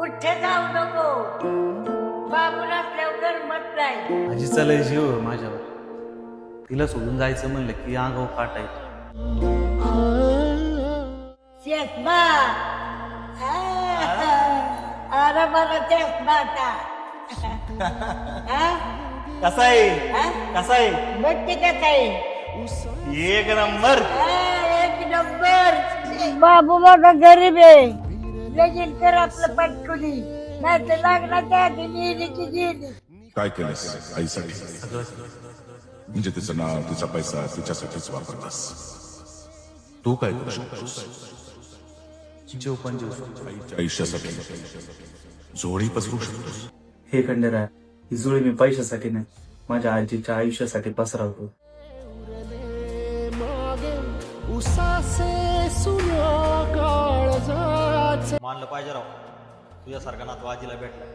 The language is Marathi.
कुठे जाऊ नको. बाबू नसल्यावर मत नाही. आजीचा लय जीव आहे माझ्यावर. तिला सोडून जायचं म्हणलं की अंगावर काटा येतो. चष्मा. अरे मला चष्मा आता. कसा आहे कसा आहे बघ ते कसं आहे. एक नंबर. एक नंबर. बाबू बघा गरीब आहे. लगीन कर आपलं पटकुली. नाही तर लागला त्या गेली की गेली. काय केलंस आईसाठी? म्हणजे तिचं नाव तिचा पैसा तिच्यासाठीच वापरलास. तू काय करू शकतोस? जीव पण जीव. आईच्या आयुष्यासाठी जोडी पसरू शकतोस. हे खंडेराय, ही जुळी मी पैशासाठी नाही, माझ्या आजीच्या आयुष्यासाठी पसरवतो. मानलं पाहिजे राव, तुझ्यासारखा नातू आजीला भेटला.